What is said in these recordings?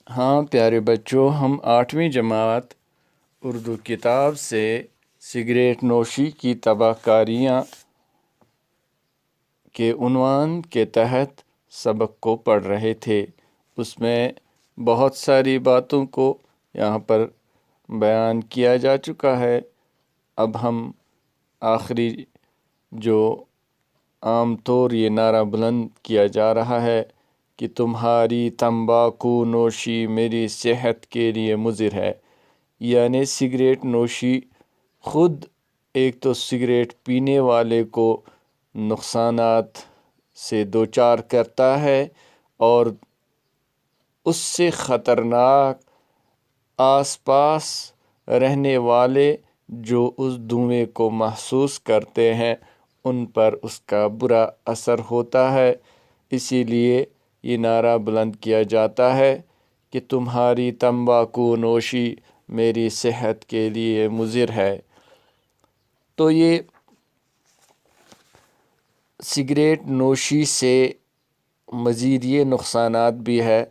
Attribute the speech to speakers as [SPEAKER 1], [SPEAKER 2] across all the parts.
[SPEAKER 1] ہاں پیارے بچوں، ہم 8ویں جماعت اردو کتاب سے سگریٹ نوشی کی تباہ کاریاں کے عنوان کے تحت سبق کو پڑھ رہے تھے۔ اس میں بہت ساری باتوں کو یہاں پر بیان کیا جا چکا ہے۔ اب ہم آخری جو عام طور یہ نعرہ بلند کیا جا رہا ہے کہ تمہاری تمباکو نوشی میری صحت کے لیے مضر ہے، یعنی سگریٹ نوشی خود ایک تو سگریٹ پینے والے کو نقصانات سے دوچار کرتا ہے، اور اس سے خطرناک آس پاس رہنے والے جو اس دھوئیں کو محسوس کرتے ہیں ان پر اس کا برا اثر ہوتا ہے۔ اسی لیے یہ نعرہ بلند کیا جاتا ہے کہ تمہاری تمباکو نوشی میری صحت کے لیے مضر ہے۔ تو یہ سگریٹ نوشی سے مزید یہ نقصانات بھی ہے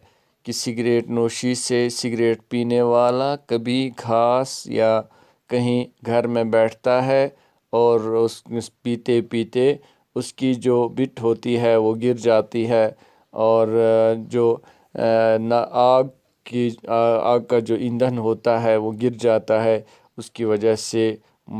[SPEAKER 1] کہ سگریٹ نوشی سے سگریٹ پینے والا کبھی گھاس یا کہیں گھر میں بیٹھتا ہے اور اس پیتے پیتے اس کی جو بٹ ہوتی ہے وہ گر جاتی ہے، اور جو آگ کا جو ایندھن ہوتا ہے وہ گر جاتا ہے۔ اس کی وجہ سے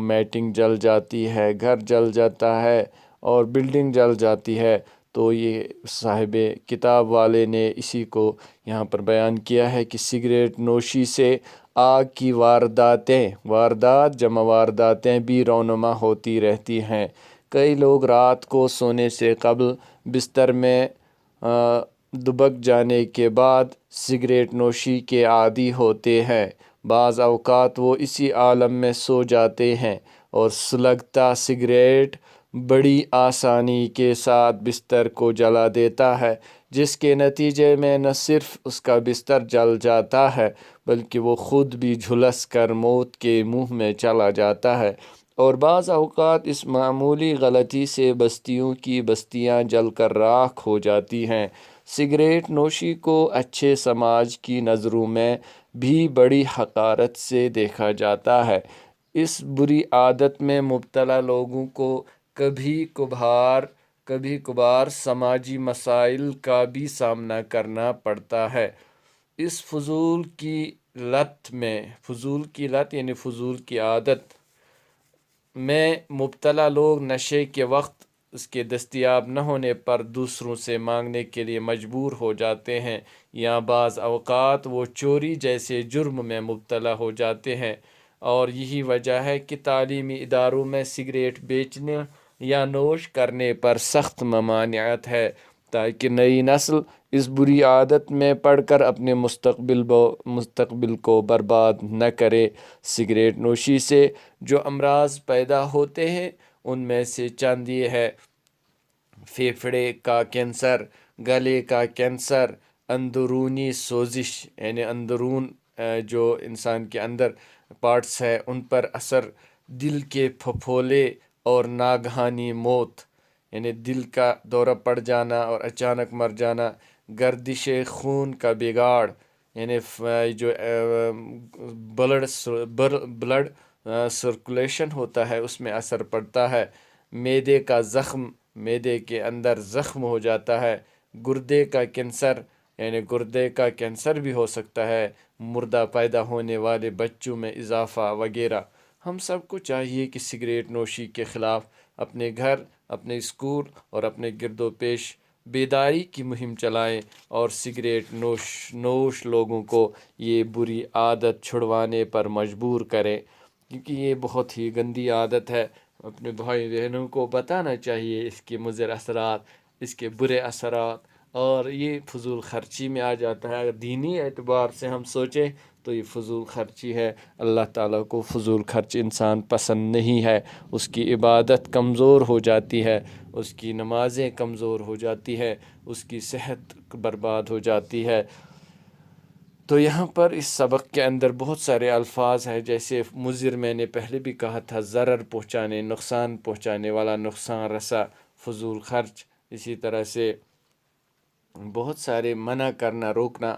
[SPEAKER 1] میٹنگ جل جاتی ہے، گھر جل جاتا ہے اور بلڈنگ جل جاتی ہے۔ تو یہ صاحب کتاب والے نے اسی کو یہاں پر بیان کیا ہے کہ سگریٹ نوشی سے آگ کی واردات جمع وارداتیں بھی رونما ہوتی رہتی ہیں۔ کئی لوگ رات کو سونے سے قبل بستر میں دبک جانے کے بعد سگریٹ نوشی کے عادی ہوتے ہیں۔ بعض اوقات وہ اسی عالم میں سو جاتے ہیں اور سلگتا سگریٹ بڑی آسانی کے ساتھ بستر کو جلا دیتا ہے، جس کے نتیجے میں نہ صرف اس کا بستر جل جاتا ہے بلکہ وہ خود بھی جھلس کر موت کے منہ میں چلا جاتا ہے۔ اور بعض اوقات اس معمولی غلطی سے بستیوں کی بستیاں جل کر راکھ ہو جاتی ہیں۔ سگریٹ نوشی کو اچھے سماج کی نظروں میں بھی بڑی حقارت سے دیکھا جاتا ہے۔ اس بری عادت میں مبتلا لوگوں کو کبھی کبھار سماجی مسائل کا بھی سامنا کرنا پڑتا ہے۔ اس فضول کی لت یعنی فضول کی عادت میں مبتلا لوگ نشے کے وقت اس کے دستیاب نہ ہونے پر دوسروں سے مانگنے کے لیے مجبور ہو جاتے ہیں، یا بعض اوقات وہ چوری جیسے جرم میں مبتلا ہو جاتے ہیں۔ اور یہی وجہ ہے کہ تعلیمی اداروں میں سگریٹ بیچنے یا نوش کرنے پر سخت ممانعت ہے، تاکہ نئی نسل اس بری عادت میں پڑ کر اپنے مستقبل کو برباد نہ کرے۔ سگریٹ نوشی سے جو امراض پیدا ہوتے ہیں ان میں سے چند یہ ہے: پھیپھڑے کا کینسر، گلے کا کینسر، اندرونی سوزش یعنی اندرون جو انسان کے اندر پارٹس ہے ان پر اثر، دل کے پھپھولے اور ناگہانی موت یعنی دل کا دورہ پڑ جانا اور اچانک مر جانا، گردش خون کا بگاڑ یعنی جو بلڈ سرکولیشن ہوتا ہے اس میں اثر پڑتا ہے، معدے کا زخم، معدے کے اندر زخم ہو جاتا ہے، گردے کا کینسر یعنی گردے کا کینسر بھی ہو سکتا ہے، مردہ پیدا ہونے والے بچوں میں اضافہ وغیرہ۔ ہم سب کو چاہیے کہ سگریٹ نوشی کے خلاف اپنے گھر، اپنے اسکول اور اپنے گرد و پیش بیداری کی مہم چلائیں اور سگریٹ نوش لوگوں کو یہ بری عادت چھڑوانے پر مجبور کریں، کیونکہ یہ بہت ہی گندی عادت ہے۔ اپنے بھائی بہنوں کو بتانا چاہیے اس کے مضر اثرات، اس کے برے اثرات، اور یہ فضول خرچی میں آ جاتا ہے۔ اگر دینی اعتبار سے ہم سوچیں تو یہ فضول خرچی ہے۔ اللہ تعالیٰ کو فضول خرچ انسان پسند نہیں ہے، اس کی عبادت کمزور ہو جاتی ہے، اس کی نمازیں کمزور ہو جاتی ہے، اس کی صحت برباد ہو جاتی ہے۔ تو یہاں پر اس سبق کے اندر بہت سارے الفاظ ہیں، جیسے مضر میں نے پہلے بھی کہا تھا، ضرر پہنچانے، نقصان پہنچانے والا، نقصان رسا، فضول خرچ، اسی طرح سے بہت سارے منع کرنا، روکنا،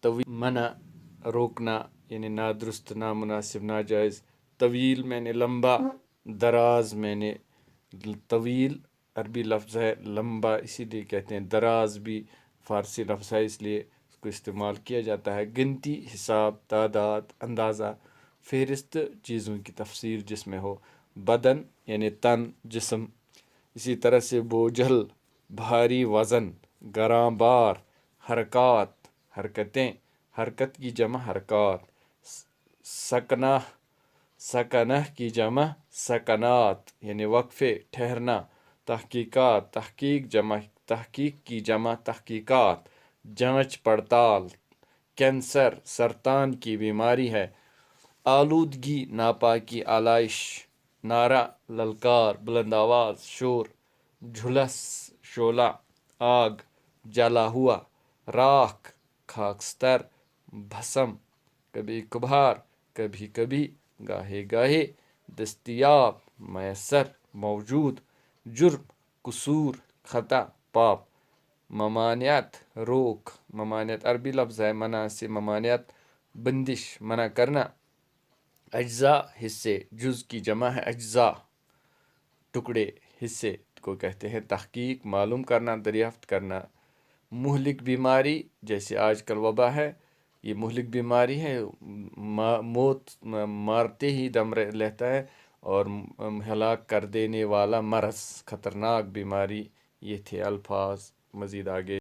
[SPEAKER 1] منع روکنا یعنی نادرست، نامناسب، ناجائز. طویل میں لمبا، دراز میں طویل عربی لفظ ہے، لمبا اسی لیے کہتے ہیں. دراز بھی فارسی لفظ ہے، اس لیے اس کو استعمال کیا جاتا ہے. گنتی، حساب، تعداد، اندازہ، فہرست چیزوں کی تفسیر جس میں ہو. بدن یعنی تن، جسم. اسی طرح سے بوجھل، بھاری وزن، گراں بار. حرکات، حرکتیں، حرکت کی جمع حرکات. سکنہ، سکنہ کی جمع سکنات یعنی وقفے، ٹھہرنا. تحقیقات، تحقیق کی جمع تحقیقات. جانچ پڑتال. کینسر سرطان کی بیماری ہے. آلودگی، ناپاکی، آلائش. نعرہ، للکار، بلند آواز، شور. جھلس، شعلہ. آگ، جلا ہوا. راکھ، خاکستر. بھسم، کبھی کبھار، کبھی کبھی، گاہے گاہے. دستیاب، میسر، موجود. جرم، قصور، خطا، پاپ. ممانعت، روک. ممانعت عربی لفظ ہے، منع سے ممانعت، بندش، منع کرنا. اجزاء، حصے. جز کی جمع ہے اجزاء، ٹکڑے، حصے کو کہتے ہیں. تحقیق، معلوم کرنا، دریافت کرنا. مہلک بیماری، جیسے آج کل وبا ہے، یہ مہلک بیماری ہے، موت مارتے ہی دم لیتا ہے اور ہلاک کر دینے والا مرض، خطرناک بیماری. یہ تھے الفاظ، مزید آگے